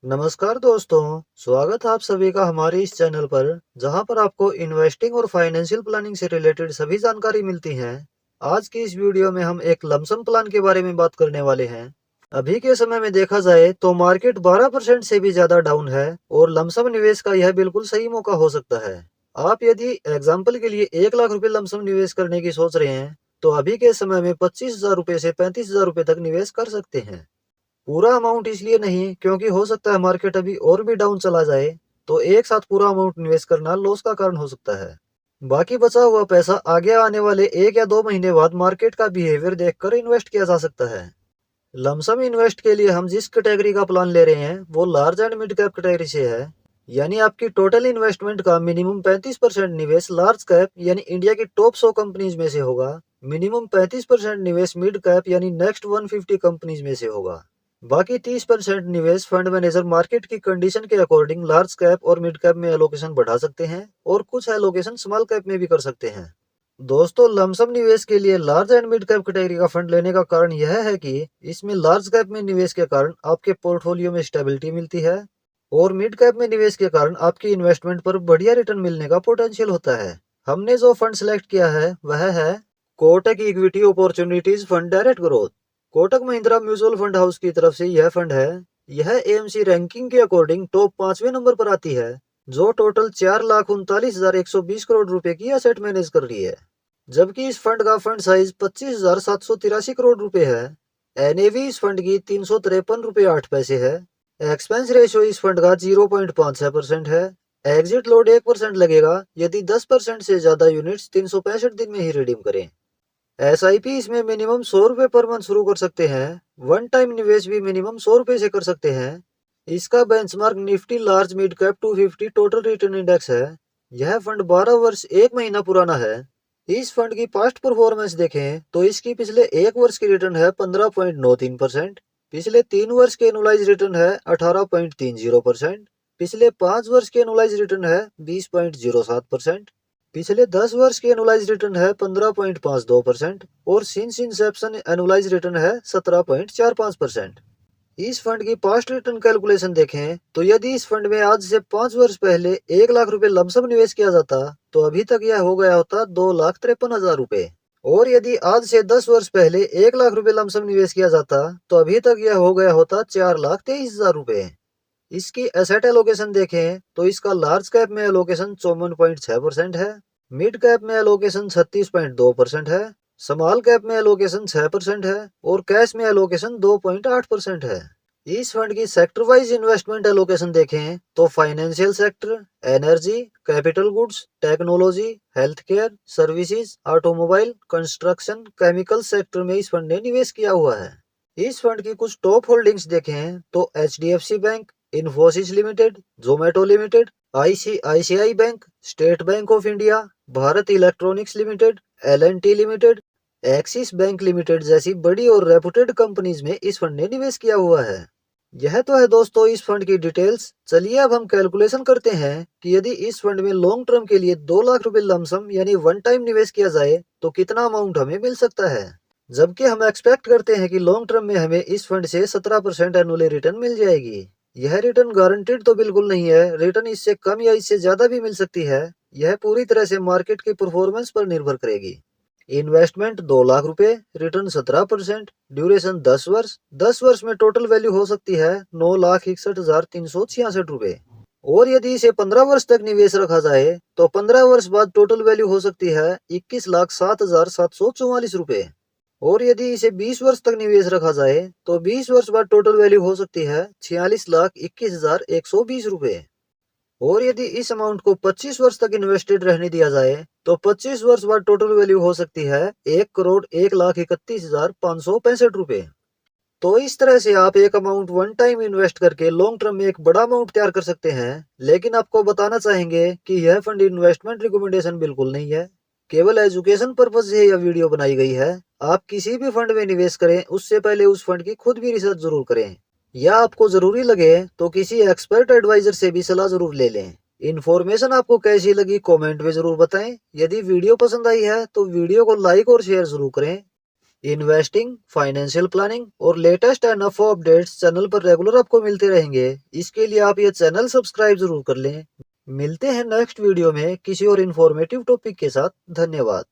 नमस्कार दोस्तों, स्वागत है आप सभी का हमारे इस चैनल पर जहां पर आपको इन्वेस्टिंग और फाइनेंशियल प्लानिंग से रिलेटेड सभी जानकारी मिलती है। आज की इस वीडियो में हम एक लमसम प्लान के बारे में बात करने वाले हैं। अभी के समय में देखा जाए तो मार्केट 12% से भी ज्यादा डाउन है और लमसम निवेश का यह बिल्कुल सही मौका हो सकता है। आप यदि एग्जाम्पल के लिए 1 लाख रुपए लमसम निवेश करने की सोच रहे हैं तो अभी के समय में 25,000 रुपए से 35,000 रुपए तक निवेश कर सकते हैं। पूरा अमाउंट इसलिए नहीं क्योंकि हो सकता है मार्केट अभी और भी डाउन चला जाए, तो एक साथ पूरा अमाउंट निवेश करना लॉस का कारण हो सकता है। बाकी बचा हुआ पैसा आगे आने वाले 1 या 2 महीने बाद मार्केट का बिहेवियर देखकर इन्वेस्ट किया जा सकता है। लमसम इन्वेस्ट के लिए हम जिस कैटेगरी का प्लान ले रहे हैं वो large and mid cap category से है। यानी आपकी टोटल इन्वेस्टमेंट का मिनिमम 35% निवेश लार्ज कैप यानी इंडिया की टॉप 100 कंपनीज में से होगा। मिनिमम 35% निवेश मिड कैप यानी नेक्स्ट 150 कंपनीज में से होगा। बाकी 30% निवेश फंड मैनेजर मार्केट की कंडीशन के अकॉर्डिंग लार्ज कैप और मिड कैप में एलोकेशन बढ़ा सकते हैं और कुछ एलोकेशन स्मॉल कैप में भी कर सकते हैं। दोस्तों, लमसम निवेश के लिए large and mid cap category का फंड लेने का कारण यह है कि इसमें लार्ज कैप में निवेश के कारण आपके पोर्टफोलियो में स्टेबिलिटी मिलती है और मिड कैप में निवेश के कारण आपकी इन्वेस्टमेंट पर बढ़िया रिटर्न मिलने का पोटेंशियल होता है। हमने जो फंड सिलेक्ट किया है वह है Kotak equity opportunities fund direct growth. Kotak Mahindra mutual fund house की तरफ से यह फंड है। यह एएमसी रैंकिंग के अकॉर्डिंग टॉप 5वें नंबर पर आती है, जो टोटल 4,39,120 करोड़ रुपए की एसेट मैनेज कर रही है। जबकि इस फंड का फंड साइज 25,783 करोड़ रुपए है। एनएवी इस फंड की 353 रुपए 8 पैसे है। एक्सपेंस रेशियो इस फंड का 0.56% है। एग्जिट लोड 1% लगेगा यदि 10% से ज्यादा यूनिट्स 365 दिन में ही रिडीम करें। एसआईपी इसमें मिनिमम 100 रुपए पर मंथ शुरू कर सकते हैं। वन टाइम निवेश भी मिनिमम 100 रुपए से कर सकते हैं। इसका benchmark Nifty large mid cap 250 total return index है। यह फंड 12 वर्ष 1 महीना पुराना है। इस फंड की पास्ट परफॉर्मेंस देखें तो इसकी पिछले 1 वर्ष की रिटर्न है 15.93%। पिछले 3 वर्ष के एनुलाइज रिटर्न है 18.30%। पिछले 5 वर्ष के एनुलाइज रिटर्न है 20.07%। पिछले 10 वर्ष की एनुलाइज रिटर्न है 15.52% और सिंस इंसेप्शन एनुलाइज रिटर्न है 17.45%। इस फंड की पास्ट रिटर्न कैलकुलेशन देखें तो यदि इस फंड में आज से 5 वर्ष पहले 1 लाख रुपए लमसम निवेश किया जाता तो अभी तक यह हो गया होता 2,53,000 रुपए। और यदि आज से 10 वर्ष पहले 1 लाख रुपए लमसम निवेश किया जाता तो अभी तक यह हो गया होता 4,23,000 रुपए। इसकी एसेट एलोकेशन देखें तो इसका लार्ज कैप में एलोकेशन 54.6% है। मिड कैप में एलोकेशन 36.2% है। स्मॉल कैप में एलोकेशन 6% है और कैश में एलोकेशन 2.8% है। इस फंड की सेक्टर वाइज इन्वेस्टमेंट एलोकेशन देखें तो financial sector, energy, capital goods, technology, health care, services, automobile, construction, chemical sector में इस फंड ने निवेश किया हुआ है। इस फंड की कुछ टॉप होल्डिंग्स देखें तो HDFC bank, Infosys limited, Zomato limited, ICICI bank, state bank of India, Bharat electronics limited, L&T limited, axis bank limited जैसी बड़ी और रेपुटेड कंपनीज में इस फंड ने निवेश किया हुआ है। यह तो है दोस्तों इस फंड की डिटेल्स। चलिए अब हम कैलकुलेशन करते हैं कि यदि इस फंड में लॉन्ग टर्म के लिए 2 लाख रुपए लमसम यानी वन टाइम निवेश किया जाए तो कितना अमाउंट हमें मिल सकता है। जबकि हम एक्सपेक्ट करते हैं कि लॉन्ग टर्म में हमें इस फंड से 17% एनुअली रिटर्न मिल जाएगी। यह रिटर्न गारंटीड तो बिल्कुल नहीं है, रिटर्न इससे कम या इससे ज्यादा भी मिल सकती है। यह पूरी तरह से मार्केट की परफॉर्मेंस पर निर्भर करेगी। इन्वेस्टमेंट 2 लाख रुपए, रिटर्न 17%, ड्यूरेशन 10 वर्ष। 10 वर्ष में टोटल वैल्यू हो सकती है 9,61,366 रुपए। और यदि इसे 15 वर्ष तक निवेश रखा जाए तो 15 वर्ष बाद टोटल वैल्यू हो सकती है 21,07,744 रुपए। और यदि इसे 20 वर्ष तक निवेश रखा जाए तो 20 वर्ष बाद टोटल वैल्यू हो सकती है 46,21,120 रुपए। और यदि इस अमाउंट को 25 वर्ष तक इन्वेस्टेड रहने दिया जाए तो 25 वर्ष बाद टोटल वैल्यू हो सकती है 1,01,31,565 रुपए। तो इस तरह से आप एक अमाउंट वन टाइम इन्वेस्ट करके लॉन्ग टर्म में एक बड़ा अमाउंट तैयार कर सकते हैं। लेकिन आपको बताना चाहेंगे कि यह फंड इन्वेस्टमेंट रिकमेंडेशन बिल्कुल नहीं है, केवल एजुकेशन पर्पज से यह वीडियो बनाई गई है। आप किसी भी फंड में निवेश करें उससे पहले उस फंड की खुद भी रिसर्च जरूर करें, या आपको जरूरी लगे तो किसी एक्सपर्ट एडवाइजर से भी सलाह जरूर ले लें। इन्फॉर्मेशन आपको कैसी लगी कमेंट में जरूर बताएं। यदि वीडियो पसंद आई है तो वीडियो को लाइक और शेयर जरूर करें। इन्वेस्टिंग, फाइनेंशियल प्लानिंग और लेटेस्ट एनएफओ अपडेट्स चैनल पर रेगुलर आपको मिलते रहेंगे। इसके लिए आप ये चैनल सब्सक्राइब जरूर कर लें। मिलते हैं नेक्स्ट वीडियो में किसी और इन्फॉर्मेटिव टॉपिक के साथ। धन्यवाद।